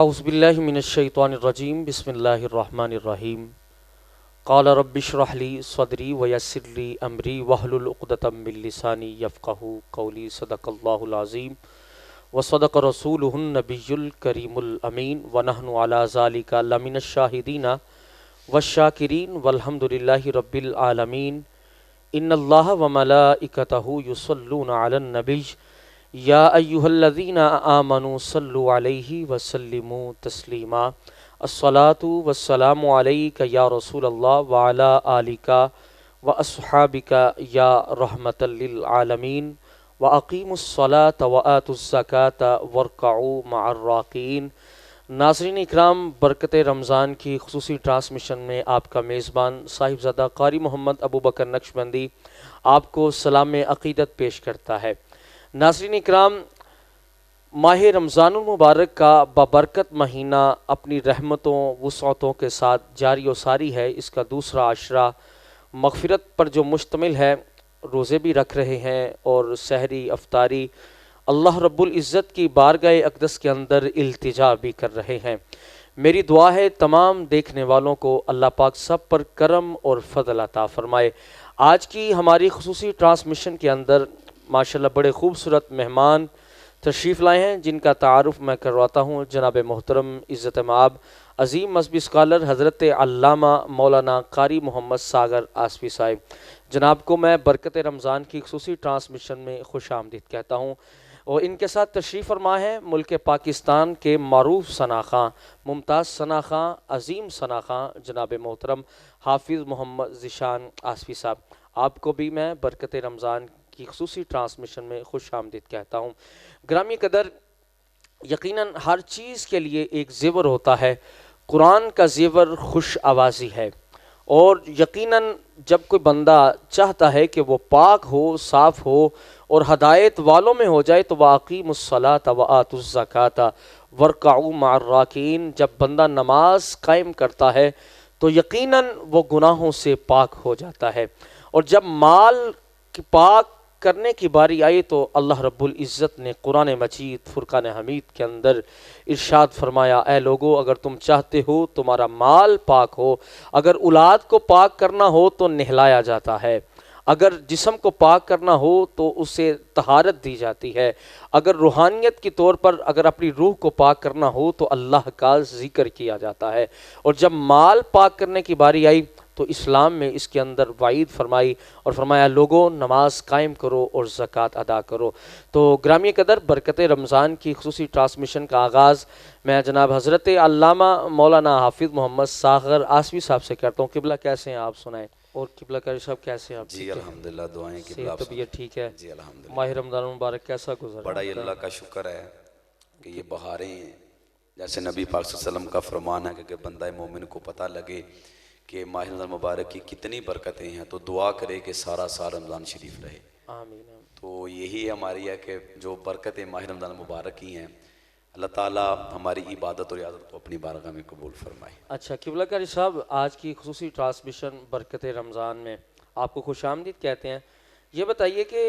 औज़ुबिल्लाहि मिनश्शैतानिर्रजीम बिस्मिल्लाहिर्रहमानिर्रहीम क़ाल रब्बि इश्रह ली सदरी व यस्सिर ली अमरी वहलुल उक़दतम मिन लिसानी यफ़क़हू क़ौली सदक़ल्लाहुल अज़ीम व सदक़ रसूलुहुन नबियुल करीमुल अमीन व नहनु अला ज़ालिका लमिनश शाहिदीना वश्शाकिरीन वल्हम्दुलिल्लाहि रब्बिल आलमीन इन्नल्लाह व मलाइकतहु युसल्लूना अलन नबिय्य या अय्युहल्लज़ीना आमनू सल्लु अलैहि वसल्लिमू तस्लीमा अस्सलातु वस्सलामु अलैका या रसूलल्लाह व अला आलिका व अस्हाबिका या रहमतल लिल आलमीन व अक़ीमुस्सलात व आतुज़्ज़कात वरकऊ मअर राक़ीन। नाज़रीन इकराम, बरकत रमज़ान की खुसूसी ट्रांसमिशन में आपका मेज़बान साहिबज़ादा क़ारी मोहम्मद अबू बकर नक्शबंदी आपको सलाम अक़ीदत पेश करता है। नाज़रीन इकराम, माह रमज़ानुल मुबारक का बबरकत महीना अपनी रहमतों वुसअतों के साथ जारी व सारी है। इसका दूसरा आशरा मग़फ़िरत पर जो मुश्तमिल है, रोज़े भी रख रहे हैं और सहरी अफ्तारी अल्लाह रब्बुल इज़्ज़त की बारगाह अक़दस के अंदर इल्तिजा भी कर रहे हैं। मेरी दुआ है तमाम देखने वालों को अल्लाह पाक सब पर करम और फ़ज़ल अता फ़रमाए। आज की हमारी खुसूसी ट्रांसमिशन के अंदर माशाल्लाह बड़े ख़ूबसूरत मेहमान तशरीफ़ लाए हैं, जिनका तारुफ़ मैं करवाता हूँ। जनाब मोहतरम इज़्ज़त माब अज़ीम मज़हबी स्कॉलर हज़रत अल्लामा मौलाना क़ारी मोहम्मद सागर आसफ़ी साहिब, जनाब को मैं बरकत रमज़ान की खुसूसी ट्रांसमिशन में खुश आमदीद कहता हूँ। और इनके साथ तशरीफ़ फरमा है मुल्क पाकिस्तान के मारूफ़ सनाख़ा, मुमताज़ सनाख़ा, अज़ीम सनाख़ा जनाब मोहतरम हाफिज़ मोहम्मद ज़ीशान आसफ़ी साहब। आपको भी मैं बरकत रमज़ान की खुसूसी ट्रांसमिशन में खुश आमदीद कहता हूँ। ग्रामी कदर, यकीनन हर चीज़ के लिए एक ज़ेवर होता है। कुरान का ज़ेवर खुश आवाज़ी है और यकीनन जब कोई बंदा चाहता है कि वो पाक हो, साफ़ हो और हदायत वालों में हो जाए तो वाक़ीमुस्सलात व आतुज़्ज़कात वरकऊ मअर राक़ीन, जब बंदा नमाज कायम करता है तो यकीनन वो गुनाहों से पाक हो जाता है। और जब माल की पाक करने की बारी आई तो अल्लाह रब्बुल इज़्ज़त ने कुरान मजीद फ़ुरक़ान हमीद के अंदर इरशाद फरमाया, ए लोगो, अगर तुम चाहते हो तुम्हारा माल पाक हो, अगर औलाद को पाक करना हो तो नहलाया जाता है, अगर जिस्म को पाक करना हो तो उसे तहारत दी जाती है, अगर रूहानियत के तौर पर अगर अपनी रूह को पाक करना हो तो अल्लाह का ज़िक्र किया जाता है। और जब माल पाक करने की बारी आई तो इस्लाम में इसके अंदर वाइद फरमाई और फरमाया, लोगों नमाज कायम करो और ज़कात अदा करो। तो ग्रामी कदर, बरकत रमज़ान की खुसूसी ट्रांसमिशन का आगाज़ मैं जनाब हज़रत अल्लामा मौलाना हाफिज़ मोहम्मद सागर आसफ़ी साहब से करता हूँ। किबला कैसे हैं आप, सुनाएं। और किबला कारी साहब कैसे हैं आप? जी अल्हम्दुलिल्लाह, दुआएं किबला, तबीयत ठीक है जी अल्हम्दुलिल्लाह। माह रमज़ान मुबारक कैसा गुज़रा? बड़ा ही अल्लाह का शुक्र है कि ये बहारें, जैसे नबी पाक सल्लल्लाहु अलैहि वसल्लम का फरमान है कि बंदा मोमिन को पता लगे कि माह रमज़ान मुबारक की कितनी बरकतें हैं तो दुआ करे कि सारा साल रमज़ान शरीफ रहे। आमीन। तो यही हमारी है कि जो बरकतें माह रमज़ान मुबारक की हैं, अल्लाह ताला हमारी इबादत और इयादत को अपनी बारगाह में कबूल फरमाए। अच्छा किबला कारी साहब, आज की खुसूसी ट्रांसमिशन बरकत रमज़ान में आपको खुश आमदीद कहते हैं। ये बताइए कि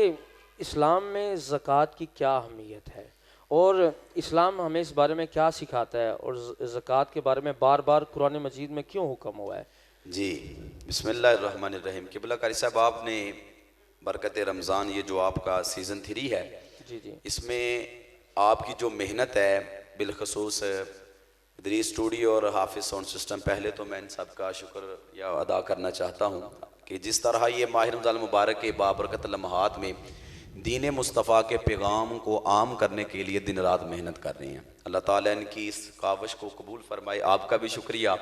इस्लाम में ज़कात की क्या अहमियत है और इस्लाम हमें इस बारे में क्या सिखाता है और ज़कात के बारे में बार बार कुरान मजीद में क्यों हुक्म हुआ है? जी बिस्मिल्लाहिर्रहमानिर्रहीम। किबला कारी साहब, आपने बरकत रमज़ान, ये जो आपका सीज़न 3 है, जी, इसमें आपकी जो मेहनत है, बिलखसूस दरी स्टूडियो और हाफिज़ साउंड सिस्टम, पहले तो मैं इन सब का शुक्र या अदा करना चाहता हूँ कि जिस तरह ये माह रमज़ान मुबारक के बाबरकत लम्हात में दीन मुस्तफ़ा के पैगाम को आम करने के लिए दिन रात मेहनत कर रहे हैं। अल्लाह ताला इनकी इस कावश को कबूल फरमाए। आपका भी शुक्रिया,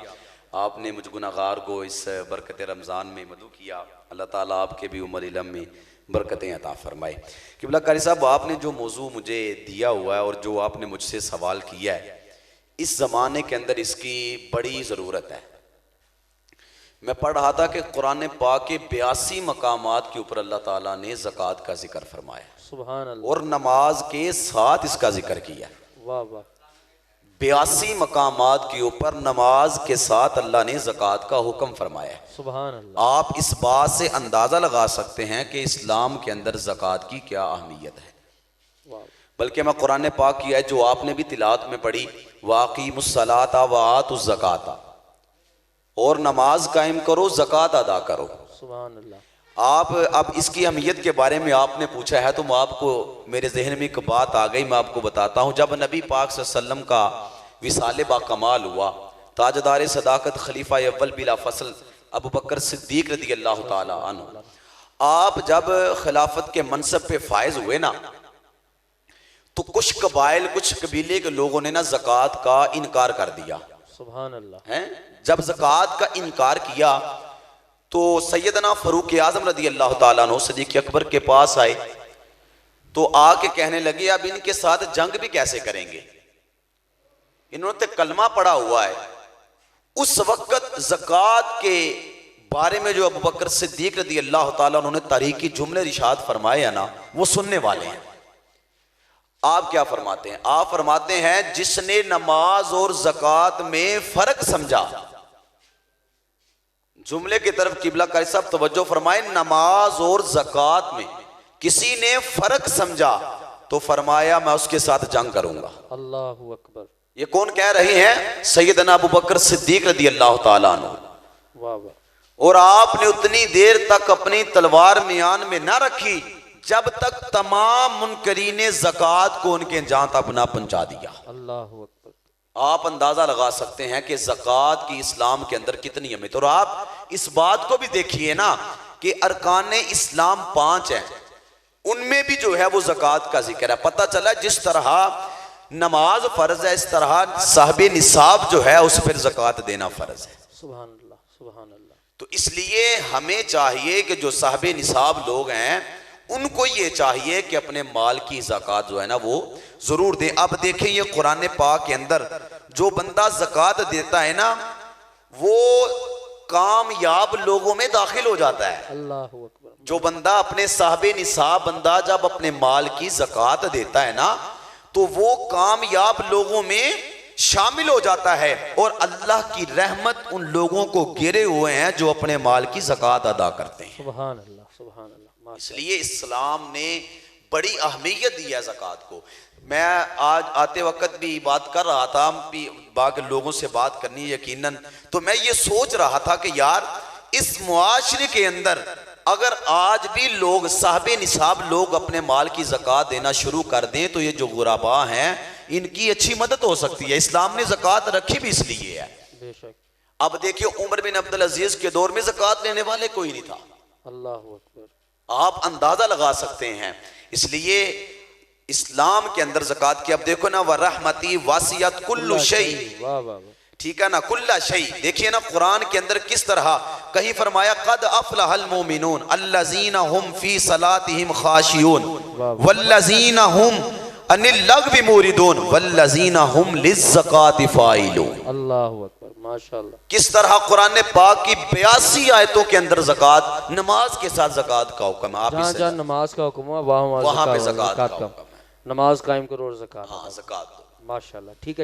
आपने मुझ गुनहगार को इस बरकत रमज़ान में मदू किया। अल्लाह ताला आपके भी उम्र इलम में बरकतें अता फरमाए। किबला कारी साहब, आपने जो मौजू मुझे दिया हुआ है और जो आपने मुझसे सवाल किया है, इस ज़माने के अंदर इसकी बड़ी ज़रूरत है। मैं पढ़ रहा था कि कुरान पाक के 82 मकामात के ऊपर अल्लाह ताला ने ज़कात का जिक्र फरमाया, सुभान अल्लाह, और नमाज के साथ इसका जिक्र किया। वाह वाह। 82 मकामात के ऊपर नमाज के साथ अल्लाह ने ज़कात का हुक्म फरमाया है। सुभान अल्लाह। आप इस बात से अंदाज़ा लगा सकते हैं कि इस्लाम के अंदर ज़कात की क्या अहमियत है। बल्कि मैं कुरान पाक की है जो आपने भी तिलावत में पढ़ी, वाक़ीमुस्सलाता व आतुज़ ज़काता, और नमाज कायम करो, ज़कात अदा करो। सुभान अल्लाह। आप अब इसकी अहमियत के बारे में आपने पूछा है तो मैं आपको, मेरे जहन में एक बात आ गई, मैं आपको बताता हूँ। जब नबी पाक सल्लल्लाहु अलैहि वसल्लम का विसाले बाकमाल हुआ, ताजदार सदाकत खलीफा अव्वल बिला फसल अबू बकर सिद्दीक रदी अल्लाह ताला अन्हु, आप जब खिलाफत के मनसब पे फायज हुए ना, तो कुछ कबाइल, कुछ कबीले के लोगों ने ना ज़कात का इनकार कर दिया। सुभान अल्लाह। हैं, जब ज़कात का इनकार किया तो सैयदना फ़ारूक आज़म रदी अल्लाह ताला अन्हु सिद्दीक़ अकबर के पास आए, तो आके कहने लगे अब इनके साथ जंग भी कैसे करेंगे, इन्होंने तो कलमा पड़ा हुआ है। उस वक्त ज़कात के बारे में जो अबू बकर सिद्दीक रदी अल्लाह ताला उन्होंने तारीखी जुमले इरशाद फरमाए हैं ना, वो सुनने वाले हैं। आप क्या फरमाते हैं? आप फरमाते हैं जिसने नमाज और ज़कात में फर्क समझा, जुमले की तरफ किबला का सब तवज्जो फरमाए, नमाज और ज़कात में किसी ने फर्क समझा तो फरमाया मैं उसके साथ जंग करूंगा। अल्लाहु अकबर। ये कौन कह रहे हैं? सैयदना अबू बकर सिद्दीक रदी अल्लाह ताला अन्हु। वाह वाह। और आपने उतनी देर तक अपनी तलवार मियान में ना रखी जब तक तमाम मुनकरीने ज़कात को उनके जान तक ना पहुंचा दिया। अल्लाहु अकबर। आप अंदाजा लगा सकते हैं कि ज़कात की इस्लाम के अंदर कितनी अहमियत। और आप इस बात को भी देखिए ना कि अरकान इस्लाम 5 हैं, उनमें भी जो है वो ज़कात का जिक्र है। पता चला जिस तरह नमाज फर्ज है, इस तरह साहिब निसाब जो है उस पर ज़कात देना फर्ज है। सुभान अल्लाह, सुभान अल्लाह। तो इसलिए हमें चाहिए कि जो साहिब निसाब लोग हैं उनको ये चाहिए कि अपने माल की ज़कात जो है ना वो जरूर दें। अब देखें ये कुरान पाक के अंदर जो बंदा ज़कात देता है ना वो कामयाब लोगों में दाखिल हो जाता है। अल्लाहु अकबर। जो बंदा अपने साहिब निसाब बंदा जब अपने माल की ज़कात देता है ना तो वो कामयाब लोगों में शामिल हो जाता है, और अल्लाह की रहमत उन लोगों को घेरे हुए हैं जो अपने माल की ज़कात अदा करते हैं। सुभान अल्लाह, सुभान अल्लाह। इसलिए इस्लाम ने बड़ी अहमियत दी है ज़कात को। मैं आज आते वक्त भी बात कर रहा था, बाकी लोगों से बात करनी यकीनन, तो मैं ये सोच रहा था कि यार इस मुआशरे के अंदर अगर आज भी लोग साहिब निसाब लोग अपने माल की ज़कात देना शुरू कर दें तो ये जो गुराबा हैं इनकी अच्छी मदद हो सकती है। इस्लाम ने ज़कात रखी भी इसलिए है। बेशक। अब देखिए उमर बिन अब्दुल अजीज के दौर में ज़कात लेने वाले कोई नहीं था। अल्लाहु अकबर। आप अंदाजा लगा सकते हैं। इसलिए इस्लाम के अंदर ज़कात की, अब देखो ना, व रहमती वासियत कुल्लु शै, वाह वाह। ठीक है ना, कुल्ला शै। देखिए ना कुरान के अंदर किस तरह कहीं फरमाया कद अफलहल मोमिनून अल्लज़ीना हुम फी सलातिहिम खाशियून वल्लज़ीना हुम अनिल लग़्वी मुरिदून वल्लज़ीना हुम लिज़्ज़काति फ़ाइलून। अल्लाहु अकबर, माशाअल्लाह। किस तरह कुरान पाक की 82 आयतों के अंदर ज़कात, नमाज के साथ ज़कात का हुक्म है। आप जहाँ नमाज का हुक्म है वहाँ पे ज़कात का हुक्म है। नमाज कायम करो और ज़कात। हाँ, ज़कात। माशाअल्लाह, ठीक है।